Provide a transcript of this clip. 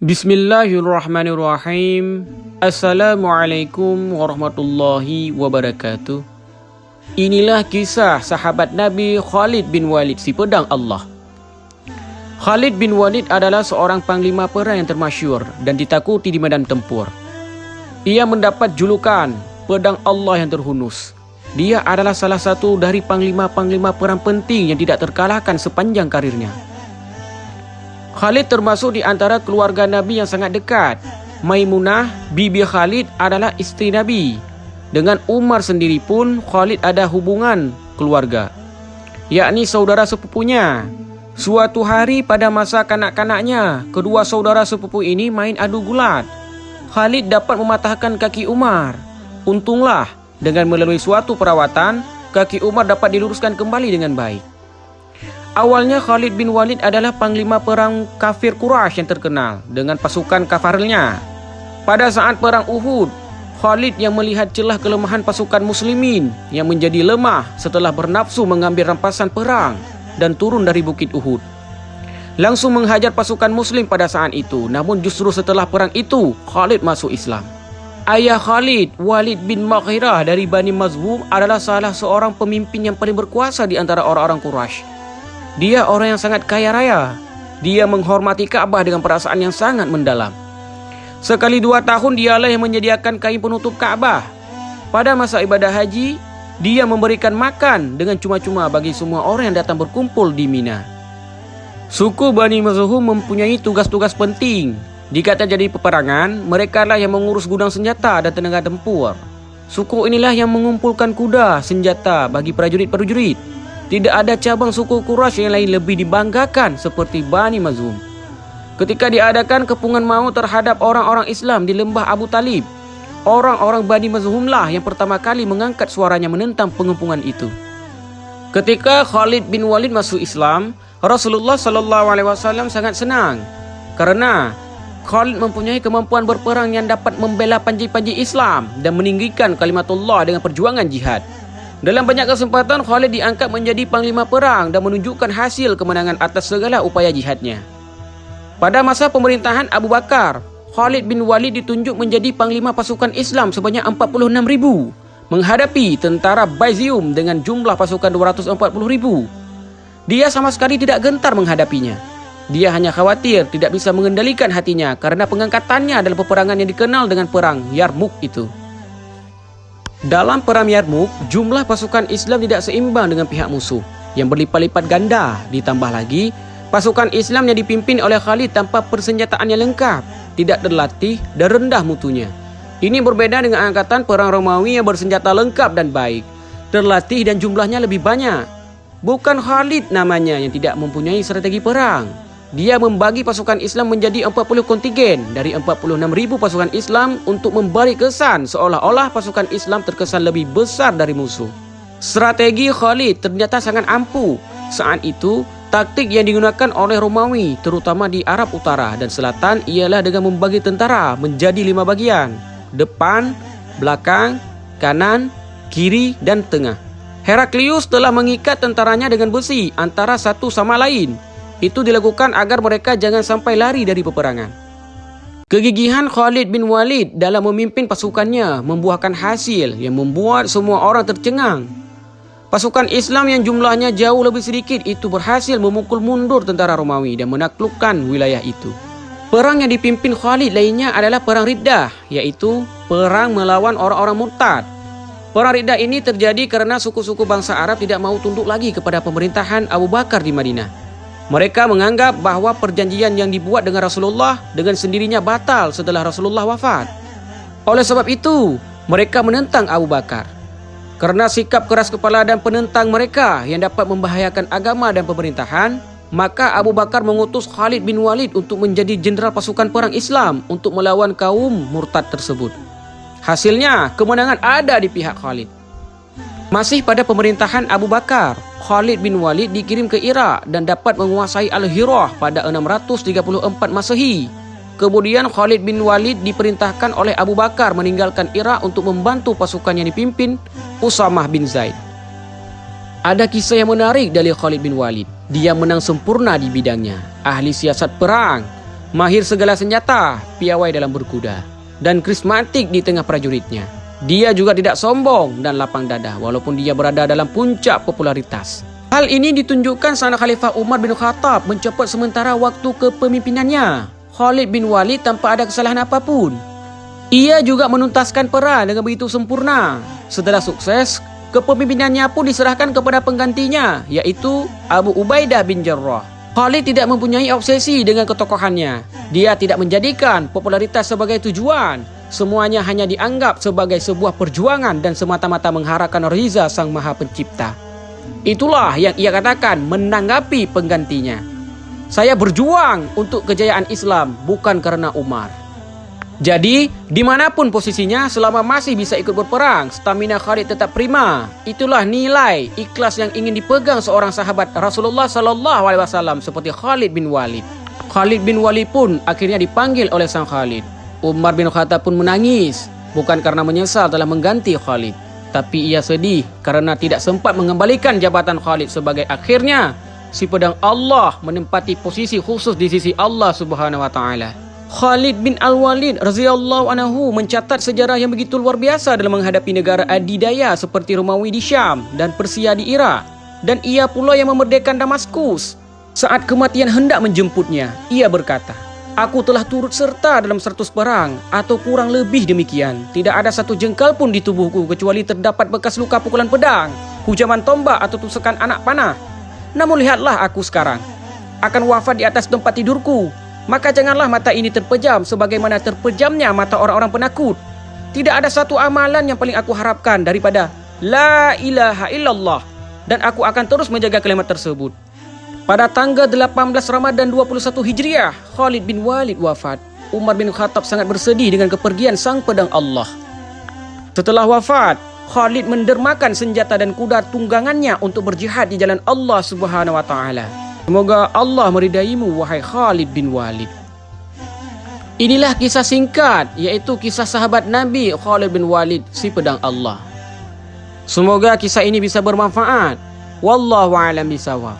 Bismillahirrahmanirrahim. Assalamualaikum warahmatullahi wabarakatuh. Inilah kisah sahabat Nabi Khalid bin Walid, si pedang Allah. Khalid bin Walid adalah seorang panglima perang yang termasyhur dan ditakuti di medan tempur. Ia mendapat julukan pedang Allah yang terhunus. Dia adalah salah satu dari panglima-panglima perang penting yang tidak terkalahkan sepanjang karirnya. Khalid termasuk di antara keluarga Nabi yang sangat dekat. Maimunah, bibi Khalid adalah isteri Nabi. Dengan Umar sendiri pun Khalid ada hubungan keluarga, yakni saudara sepupunya. Suatu hari pada masa kanak-kanaknya, kedua saudara sepupu ini main adu gulat. Khalid dapat mematahkan kaki Umar. Untunglah dengan melalui suatu perawatan, kaki Umar dapat diluruskan kembali dengan baik. Awalnya Khalid bin Walid adalah panglima perang kafir Quraisy yang terkenal dengan pasukan kafarnya. Pada saat perang Uhud, Khalid yang melihat celah kelemahan pasukan muslimin yang menjadi lemah setelah bernafsu mengambil rampasan perang dan turun dari bukit Uhud, langsung menghajar pasukan muslim pada saat itu. Namun justru setelah perang itu Khalid masuk Islam. Ayah Khalid, Walid bin Mughirah dari Bani Makhzum, adalah salah seorang pemimpin yang paling berkuasa di antara orang-orang Quraisy. Dia orang yang sangat kaya raya. Dia menghormati Ka'bah dengan perasaan yang sangat mendalam. Sekali 2 tahun dialah yang menyediakan kain penutup Ka'bah. Pada masa ibadah haji, dia memberikan makan dengan cuma-cuma bagi semua orang yang datang berkumpul di Mina. Suku Bani Makhzum mempunyai tugas-tugas penting. Jika terjadi peperangan, mereka lah yang mengurus gudang senjata dan tenaga tempur. Suku inilah yang mengumpulkan kuda, senjata bagi prajurit-prajurit. Tidak ada cabang suku Quraisy yang lain lebih dibanggakan seperti Bani Makhzum. Ketika diadakan kepungan maut terhadap orang-orang Islam di lembah Abu Talib, orang-orang Bani Makhzum lah yang pertama kali mengangkat suaranya menentang pengepungan itu. Ketika Khalid bin Walid masuk Islam, Rasulullah SAW sangat senang karena Khalid mempunyai kemampuan berperang yang dapat membela panji-panji Islam dan meninggikan kalimatullah dengan perjuangan jihad. Dalam banyak kesempatan, Khalid diangkat menjadi panglima perang dan menunjukkan hasil kemenangan atas segala upaya jihadnya. Pada masa pemerintahan Abu Bakar, Khalid bin Walid ditunjuk menjadi panglima pasukan Islam sebanyak 46,000, menghadapi tentara Bayzium dengan jumlah pasukan 240,000. Dia sama sekali tidak gentar menghadapinya. Dia hanya khawatir tidak bisa mengendalikan hatinya karena pengangkatannya adalah peperangan yang dikenal dengan perang Yarmuk itu. Dalam perang Yarmuk, jumlah pasukan Islam tidak seimbang dengan pihak musuh yang berlipat-lipat ganda. Ditambah lagi, pasukan Islam yang dipimpin oleh Khalid tanpa persenjataan yang lengkap, tidak terlatih dan rendah mutunya. Ini berbeda dengan angkatan perang Romawi yang bersenjata lengkap dan baik, terlatih dan jumlahnya lebih banyak. Bukan Khalid namanya yang tidak mempunyai strategi perang. Dia membagi pasukan Islam menjadi 40 kontingen dari 46,000 pasukan Islam untuk memberi kesan seolah-olah pasukan Islam terkesan lebih besar dari musuh. Strategi Khalid ternyata sangat ampuh. Saat itu, taktik yang digunakan oleh Romawi, terutama di Arab Utara dan Selatan, ialah dengan membagi tentara menjadi 5 bagian: depan, belakang, kanan, kiri, dan tengah. Heraklius telah mengikat tentaranya dengan besi antara satu sama lain. Itu dilakukan agar mereka jangan sampai lari dari peperangan. Kegigihan Khalid bin Walid dalam memimpin pasukannya membuahkan hasil yang membuat semua orang tercengang. Pasukan Islam yang jumlahnya jauh lebih sedikit itu berhasil memukul mundur tentara Romawi dan menaklukkan wilayah itu. Perang yang dipimpin Khalid lainnya adalah Perang Riddah, yaitu perang melawan orang-orang murtad. Perang Riddah ini terjadi karena suku-suku bangsa Arab tidak mau tunduk lagi kepada pemerintahan Abu Bakar di Madinah. Mereka menganggap bahwa perjanjian yang dibuat dengan Rasulullah dengan sendirinya batal setelah Rasulullah wafat. Oleh sebab itu, mereka menentang Abu Bakar. Karena sikap keras kepala dan penentang mereka yang dapat membahayakan agama dan pemerintahan, maka Abu Bakar mengutus Khalid bin Walid untuk menjadi jenderal pasukan perang Islam untuk melawan kaum murtad tersebut. Hasilnya, kemenangan ada di pihak Khalid. Masih pada pemerintahan Abu Bakar, Khalid bin Walid dikirim ke Irak dan dapat menguasai Al-Hirah pada 634 Masehi. Kemudian Khalid bin Walid diperintahkan oleh Abu Bakar meninggalkan Irak untuk membantu pasukan yang dipimpin Usamah bin Zaid. Ada kisah yang menarik dari Khalid bin Walid. Dia menang sempurna di bidangnya, ahli siasat perang. mahir segala senjata, piawai dalam berkuda, dan karismatik di tengah prajuritnya. Dia juga tidak sombong dan lapang dada walaupun dia berada dalam puncak popularitas. Hal ini ditunjukkan saat Khalifah Umar bin Khattab mencopot sementara waktu kepemimpinannya Khalid bin Walid tanpa ada kesalahan apapun. Ia juga menuntaskan perang dengan begitu sempurna. Setelah sukses, kepemimpinannya pun diserahkan kepada penggantinya, yaitu Abu Ubaidah bin Jarrah. Khalid tidak mempunyai obsesi dengan ketokohannya. Dia tidak menjadikan popularitas sebagai tujuan. Semuanya hanya dianggap sebagai sebuah perjuangan dan semata-mata mengharapkan ridha Sang Maha Pencipta. Itulah yang ia katakan menanggapi penggantinya. Saya berjuang untuk kejayaan Islam bukan karena Umar. Jadi, dimanapun posisinya, selama masih bisa ikut berperang, stamina Khalid tetap prima. Itulah nilai ikhlas yang ingin dipegang seorang sahabat Rasulullah SAW seperti Khalid bin Walid. Khalid bin Walid pun akhirnya dipanggil oleh sang Khalid. Umar bin Khattab pun menangis, bukan karena menyesal telah mengganti Khalid, tapi ia sedih karena tidak sempat mengembalikan jabatan Khalid sebagai akhirnya si pedang Allah menempati posisi khusus di sisi Allah Subhanahu wa taala. Khalid bin Al-Walid radhiyallahu anhu mencatat sejarah yang begitu luar biasa dalam menghadapi negara adidaya seperti Romawi di Syam dan Persia di Irak, dan ia pula yang memerdekakan Damaskus. Saat kematian hendak menjemputnya, ia berkata, "Aku telah turut serta dalam 100 perang atau kurang lebih demikian. Tidak ada satu jengkal pun di tubuhku kecuali terdapat bekas luka pukulan pedang, hujaman tombak atau tusukan anak panah. Namun lihatlah aku sekarang, akan wafat di atas tempat tidurku. Maka janganlah mata ini terpejam sebagaimana terpejamnya mata orang-orang penakut. Tidak ada satu amalan yang paling aku harapkan daripada La ilaha illallah, dan aku akan terus menjaga kalimat tersebut." Pada tanggal 18 Ramadan 21 Hijriah, Khalid bin Walid wafat. Umar bin Khattab sangat bersedih dengan kepergian sang pedang Allah. Setelah wafat, Khalid mendermakan senjata dan kuda tunggangannya untuk berjihad di jalan Allah Subhanahu wa taala. Semoga Allah meridaimu, wahai Khalid bin Walid. Inilah kisah singkat, yaitu kisah sahabat Nabi Khalid bin Walid, si pedang Allah. Semoga kisah ini bisa bermanfaat. Wallahu a'lam bishawab.